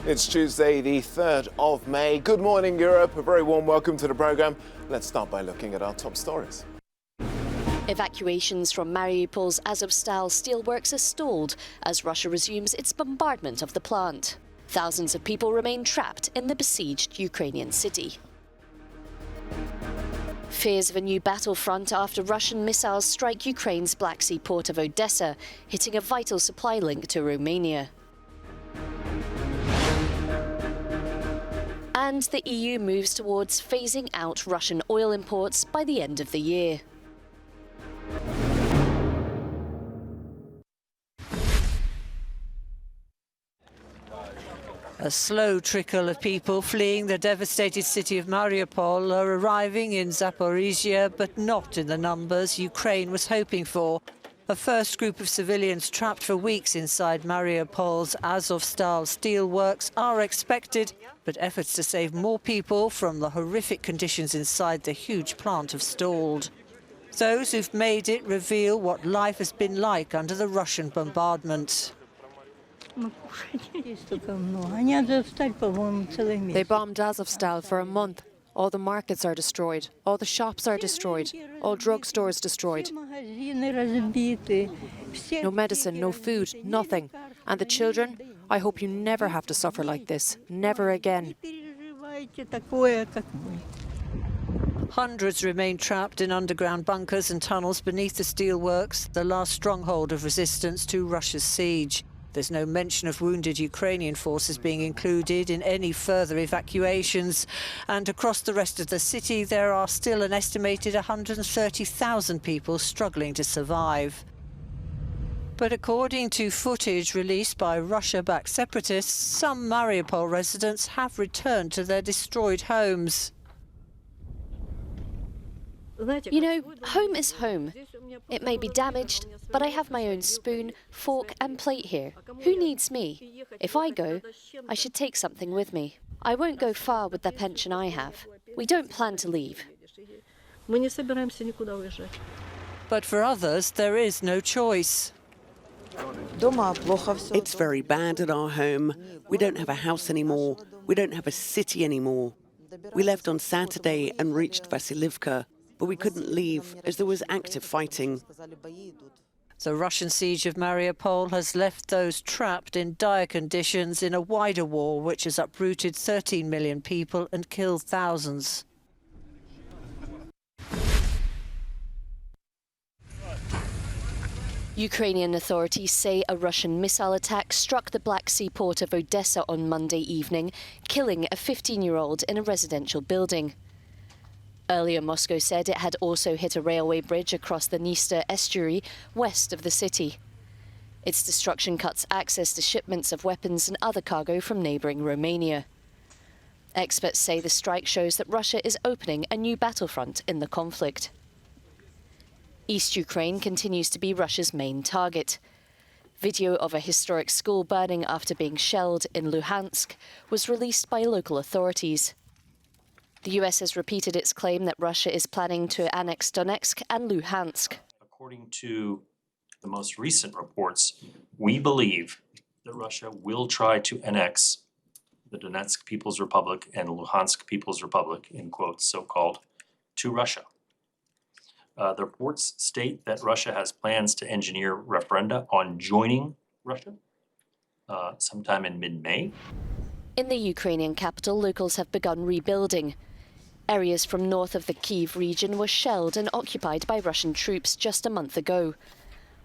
It's Tuesday, the 3rd of May. Good morning, Europe. A very warm welcome to the programme. Let's start by looking at our top stories. Evacuations from Mariupol's Azovstal steelworks are stalled as Russia resumes its bombardment of the plant. Thousands of people remain trapped in the besieged Ukrainian city. Fears of a new battlefront after Russian missiles strike Ukraine's Black Sea port of Odessa, hitting a vital supply link to Romania. And the EU moves towards phasing out Russian oil imports by the end of the year. A slow trickle of people fleeing the devastated city of Mariupol are arriving in Zaporizhia, but not in the numbers Ukraine was hoping for. A first group of civilians trapped for weeks inside Mariupol's Azovstal steelworks are expected, but efforts to save more people from the horrific conditions inside the huge plant have stalled. Those who've made it reveal what life has been like under the Russian bombardment. They bombed Azovstal for a month. All the markets are destroyed. All the shops are destroyed. All drugstores destroyed. No medicine, no food, nothing. And the children, I hope you never have to suffer like this. Never again. Hundreds remain trapped in underground bunkers and tunnels beneath the steelworks, the last stronghold of resistance to Russia's siege. There's no mention of wounded Ukrainian forces being included in any further evacuations. And across the rest of the city, there are still an estimated 130,000 people struggling to survive. But according to footage released by Russia-backed separatists, some Mariupol residents have returned to their destroyed homes. You know, home is home. It may be damaged, but I have my own spoon, fork and plate here. Who needs me? If I go, I should take something with me. I won't go far with the pension I have. We don't plan to leave. But for others, there is no choice. It's very bad at our home. We don't have a house anymore. We don't have a city anymore. We left on Saturday and reached Vasilivka, but we couldn't leave as there was active fighting. The Russian siege of Mariupol has left those trapped in dire conditions in a wider war which has uprooted 13 million people and killed thousands. Ukrainian authorities say a Russian missile attack struck the Black Sea port of Odessa on Monday evening, killing a 15-year-old in a residential building. Earlier, Moscow said it had also hit a railway bridge across the Dniester estuary west of the city. Its destruction cuts access to shipments of weapons and other cargo from neighbouring Romania. Experts say the strike shows that Russia is opening a new battlefront in the conflict. East Ukraine continues to be Russia's main target. Video of a historic school burning after being shelled in Luhansk was released by local authorities. The US has repeated its claim that Russia is planning to annex Donetsk and Luhansk. According to the most recent reports, we believe that Russia will try to annex the Donetsk People's Republic and Luhansk People's Republic, in quotes, so-called, to Russia. The reports state that Russia has plans to engineer referenda on joining Russia sometime in mid-May. In the Ukrainian capital, locals have begun rebuilding. Areas from north of the Kyiv region were shelled and occupied by Russian troops just a month ago.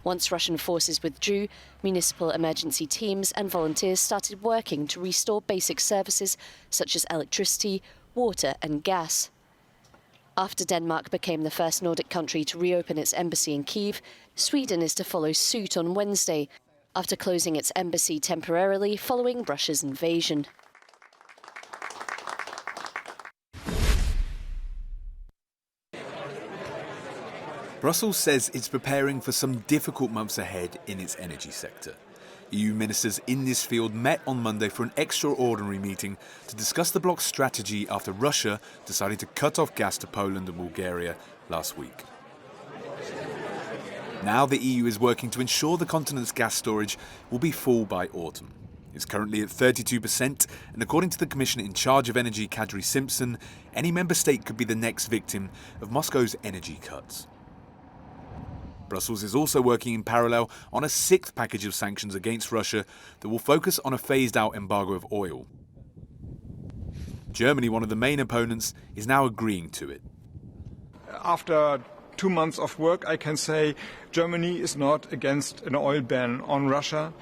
Once Russian forces withdrew, municipal emergency teams and volunteers started working to restore basic services such as electricity, water and gas. After Denmark became the first Nordic country to reopen its embassy in Kyiv, Sweden is to follow suit on Wednesday, after closing its embassy temporarily following Russia's invasion. Brussels says it's preparing for some difficult months ahead in its energy sector. EU ministers in this field met on Monday for an extraordinary meeting to discuss the bloc's strategy after Russia decided to cut off gas to Poland and Bulgaria last week. Now the EU is working to ensure the continent's gas storage will be full by autumn. It's currently at 32%, and according to the Commissioner in charge of energy, Kadri Simpson, any member state could be the next victim of Moscow's energy cuts. Brussels is also working in parallel on a sixth package of sanctions against Russia that will focus on a phased-out embargo of oil. Germany, one of the main opponents, is now agreeing to it. After 2 months of work, I can say Germany is not against an oil ban on Russia.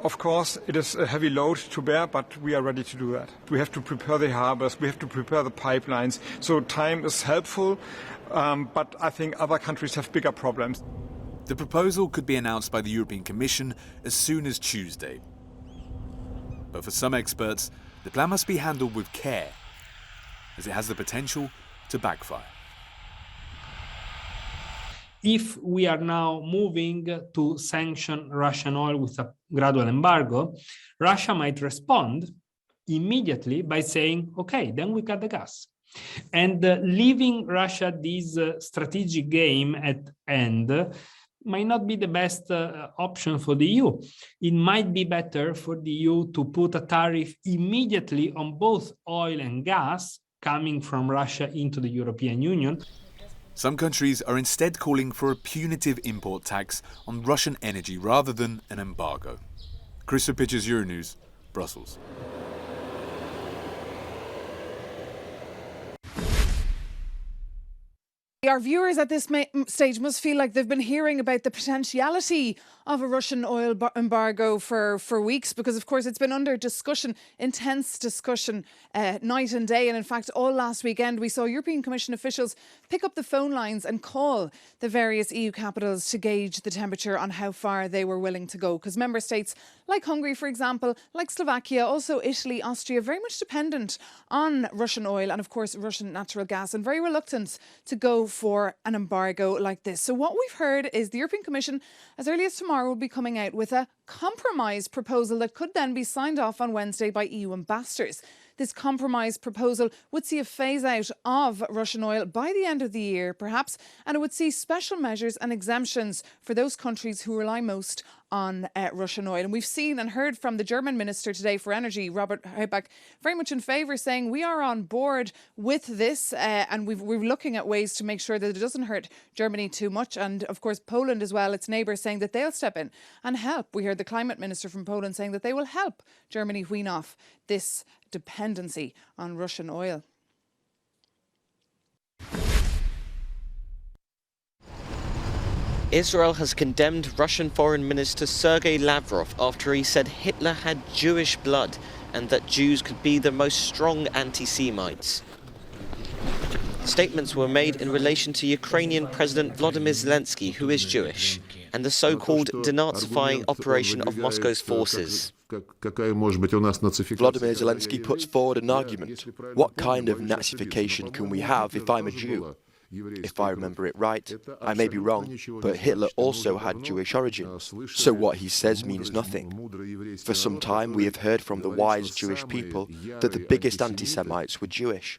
Of course, it is a heavy load to bear, but we are ready to do that. We have to prepare the harbors, we have to prepare the pipelines. So time is helpful, but I think other countries have bigger problems. The proposal could be announced by the European Commission as soon as Tuesday. But for some experts, the plan must be handled with care, as it has the potential to backfire. If we are now moving to sanction Russian oil with a gradual embargo, Russia might respond immediately by saying, okay, then we cut the gas. And leaving Russia this strategic game at end might not be the best option for the EU. It might be better for the EU to put a tariff immediately on both oil and gas coming from Russia into the European Union. Some countries are instead calling for a punitive import tax on Russian energy rather than an embargo. Christopher Pitchers, Euronews, Brussels. Our viewers at this stage must feel like they've been hearing about the potentiality of a Russian oil embargo for weeks, because of course it's been under discussion, intense discussion, night and day. And in fact, all last weekend we saw European Commission officials pick up the phone lines and call the various EU capitals to gauge the temperature on how far they were willing to go. Because member states like Hungary, for example, like Slovakia, also Italy, Austria, very much dependent on Russian oil and of course Russian natural gas, and very reluctant to go for an embargo like this. So what we've heard is the European Commission, as early as tomorrow, will be coming out with a compromise proposal that could then be signed off on Wednesday by EU ambassadors. This compromise proposal would see a phase out of Russian oil by the end of the year, perhaps, and it would see special measures and exemptions for those countries who rely most on Russian oil. And we've seen and heard from the German Minister today for Energy, Robert Habeck, very much in favour, saying we are on board with this and we're looking at ways to make sure that it doesn't hurt Germany too much. And of course, Poland as well, its neighbour, saying that they'll step in and help. We heard the Climate Minister from Poland saying that they will help Germany wean off this dependency on Russian oil. Israel has condemned Russian Foreign Minister Sergei Lavrov after he said Hitler had Jewish blood and that Jews could be the most strong anti-Semites. Statements were made in relation to Ukrainian President Volodymyr Zelensky, who is Jewish, and the so-called denazifying operation of Moscow's forces. Volodymyr Zelensky puts forward an argument. What kind of Nazification can we have if I'm a Jew? If I remember it right, I may be wrong, but Hitler also had Jewish origins, so what he says means nothing. For some time we have heard from the wise Jewish people that the biggest anti-Semites were Jewish.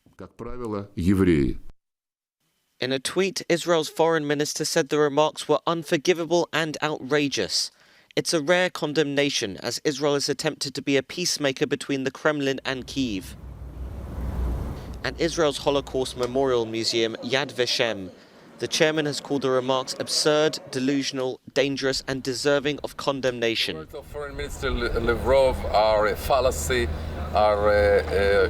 In a tweet, Israel's foreign minister said the remarks were unforgivable and outrageous. It's a rare condemnation, as Israel has attempted to be a peacemaker between the Kremlin and Kyiv. At Israel's Holocaust Memorial Museum, Yad Vashem, the chairman has called the remarks absurd, delusional, dangerous and deserving of condemnation. The words of Foreign Minister Lavrov are a fallacy, are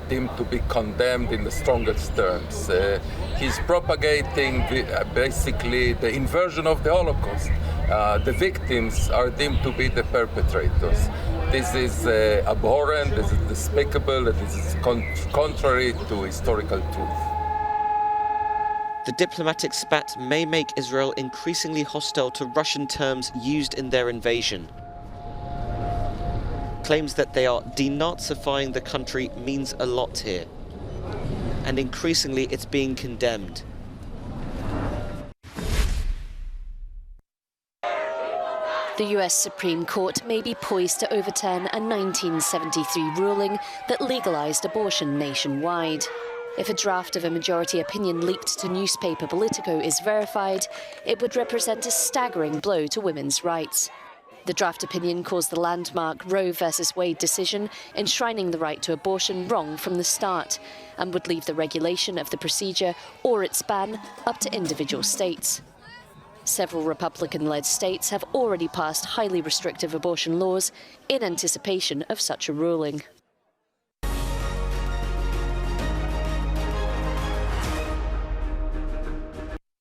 deemed to be condemned in the strongest terms. He's propagating basically the inversion of the Holocaust. The victims are deemed to be the perpetrators. This is abhorrent, this is despicable, this is contrary to historical truth. The diplomatic spat may make Israel increasingly hostile to Russian terms used in their invasion. Claims that they are denazifying the country means a lot here. And increasingly it's being condemned. The US Supreme Court may be poised to overturn a 1973 ruling that legalised abortion nationwide. If a draft of a majority opinion leaked to newspaper Politico is verified, it would represent a staggering blow to women's rights. The draft opinion calls the landmark Roe v. Wade decision enshrining the right to abortion wrong from the start and would leave the regulation of the procedure or its ban up to individual states. Several Republican-led states have already passed highly restrictive abortion laws in anticipation of such a ruling.